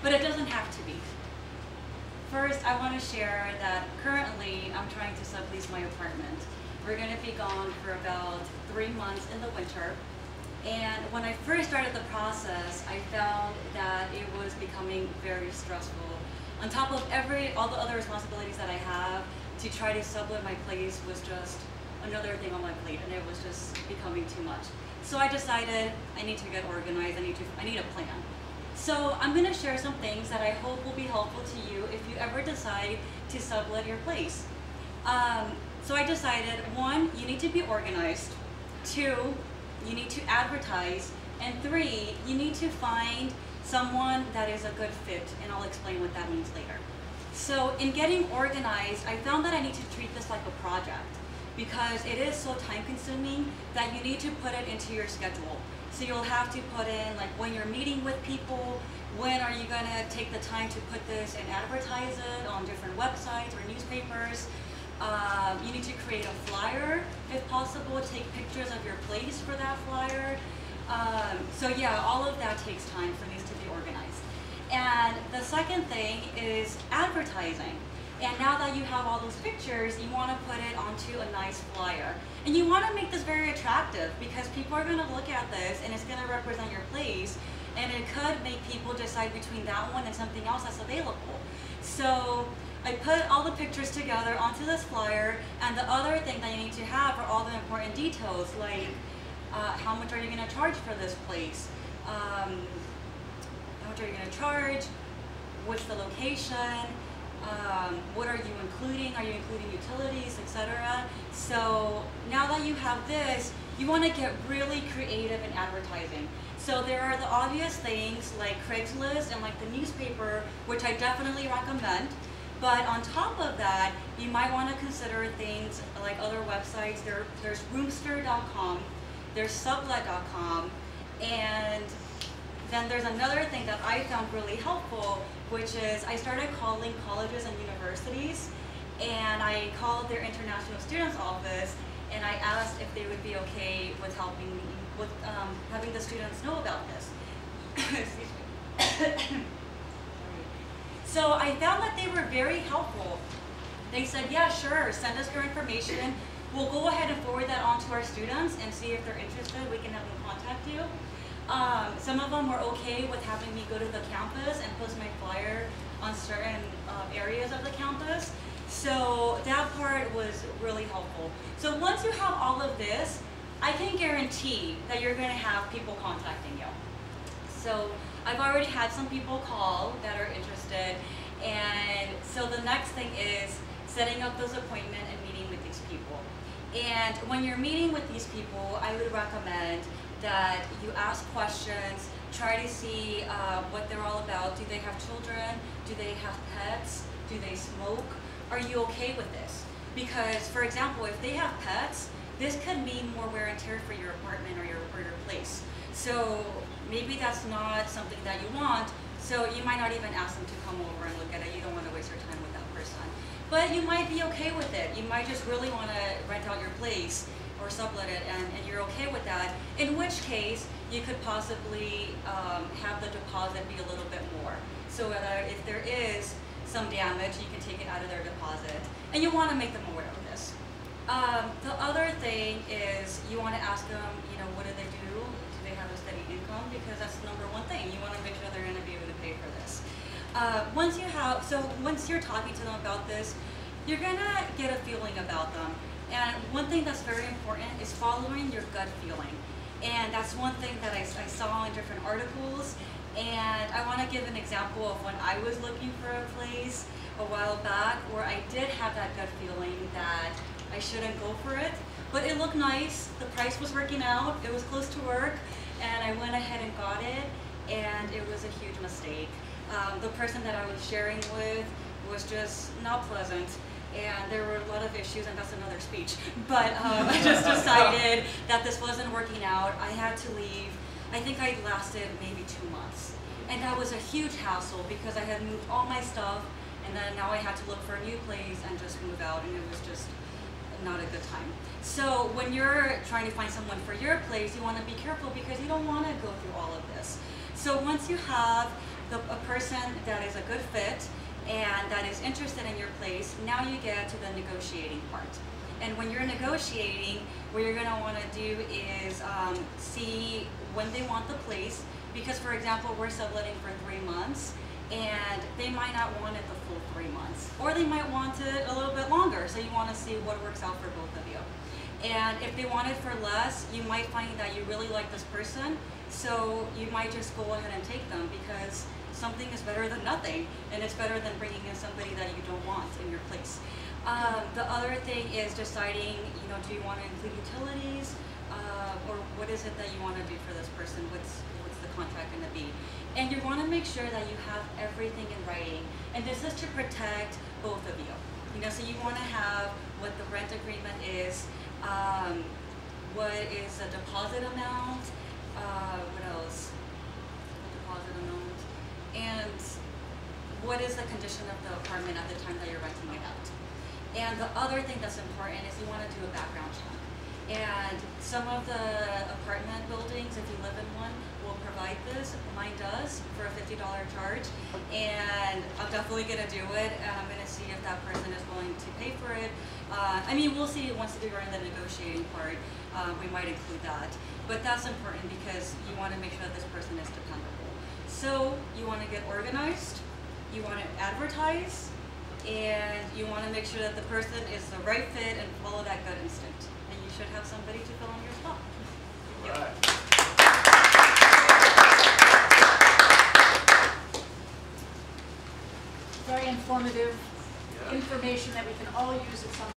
but it doesn't have to be. First, I want to share that currently I'm trying to sublease my apartment. We're going to be gone for about 3 months in the winter. And when I first started the process, I found that it was becoming very stressful. On top of all the other responsibilities that I have, to try to sublet my place was just another thing on my plate, and it was just becoming too much. So I decided I need to get organized, I need a plan. So I'm going to share some things that I hope will be helpful to you if you ever decide to sublet your place. So I decided, 1, you need to be organized. 2, you need to advertise. And 3, you need to find someone that is a good fit, and I'll explain what that means later. So in getting organized, I found that I need to treat this like a project, because it is so time consuming that you need to put it into your schedule. So you'll have to put in, like, when you're meeting with people, when are you gonna take the time to put this and advertise it on different websites or newspapers. You need to create a flyer, if possible, take pictures of your place for that flyer. So yeah, all of that takes time, so it needs to be organized. And the second thing is advertising. And now that you have all those pictures, you want to put it onto a nice flyer. And you want to make this very attractive, because people are going to look at this and it's going to represent your place, and it could make people decide between that one and something else that's available. So I put all the pictures together onto this flyer, and the other thing that you need to have are all the important details, like how much are you going to charge for this place? How much are you going to charge? What's the location? What are you including? Are you including utilities, etc.? So now that you have this, you want to get really creative in advertising. So there are the obvious things like Craigslist and like the newspaper, which I definitely recommend. But on top of that, you might want to consider things like other websites. There's roomster.com, there's sublet.com, and then there's another thing that I found really helpful, which is I started calling colleges and universities, and I called their international students office, and I asked if they would be okay with helping me with having the students know about this. Excuse me. So I found that they were very helpful. They said, yeah, sure, send us your information. We'll go ahead and forward that on to our students and see if they're interested. We can have them contact you. Some of them were okay with having me go to the campus and post my flyer on certain areas of the campus. So that part was really helpful. So once you have all of this, I can guarantee that you're going to have people contacting you. So I've already had some people call that are interested, and so the next thing is setting up those appointments and meeting with these people. And when you're meeting with these people, I would recommend that you ask questions, try to see what they're all about. Do they have children? Do they have pets? Do they smoke? Are you okay with this? Because, for example, if they have pets, this could mean more wear and tear for your apartment or your place. So maybe that's not something that you want, so you might not even ask them to come over and look at it. You don't want to waste your time with that person. But you might be okay with it. You might just really want to rent out your place or sublet it, and you're okay with that, in which case you could possibly have the deposit be a little bit more. So if there is some damage, you can take it out of their deposit. And you want to make them aware of this. The other thing is you want to ask them, what do they do? Do they have a steady income? Because that's the #1 thing. You want to make sure they're going to be able to pay for this. Once you're talking to them about this, you're going to get a feeling about them. And one thing that's very important is following your gut feeling. And that's one thing that I saw in different articles. And I want to give an example of when I was looking for a place a while back, where I did have that gut feeling that I shouldn't go for it. But it looked nice, the price was working out, it was close to work, and I went ahead and got it, and it was a huge mistake. The person that I was sharing with was just not pleasant, and there were a lot of issues, and that's another speech. But I just decided that this wasn't working out. I had to leave. I think I lasted maybe 2 months. And that was a huge hassle because I had moved all my stuff, and then now I had to look for a new place and just move out, and it was just not a good time. So when you're trying to find someone for your place, you want to be careful because you don't want to go through all of this. So once you have a person that is a good fit and that is interested in your place, now you get to the negotiating part. And when you're negotiating, what you're going to want to do is see when they want the place, because for example, we're subletting for 3 months, and they might not want it the full 3 months, or they might want it a little bit longer, so you want to see what works out for both of you. And if they want it for less, you might find that you really like this person, so you might just go ahead and take them, because something is better than nothing, and it's better than bringing in somebody that you don't want in your place. The other thing is deciding, do you want to include utilities, or what is it that you want to do for this person? What's the contract going to be? And you want to make sure that you have everything in writing, and this is to protect both of you. So you want to have what the rent agreement is, what is the deposit amount, what else? The deposit amount, and what is the condition of the apartment at the time that you're renting it out. And the other thing that's important is you want to do a background check. And some of the apartment buildings, if you live in one, will provide this. Mine does, for a $50 charge. And I'm definitely going to do it, and I'm going to see if that person is willing to pay for it. I mean, we'll see once we are in the negotiating part, we might include that. But that's important because you want to make sure that this person is dependable. So you want to get organized, you want to advertise, and you want to make sure that the person is the right fit and follow that gut instinct. And you should have somebody to fill in your spot. All right. Very informative information that we can all use at some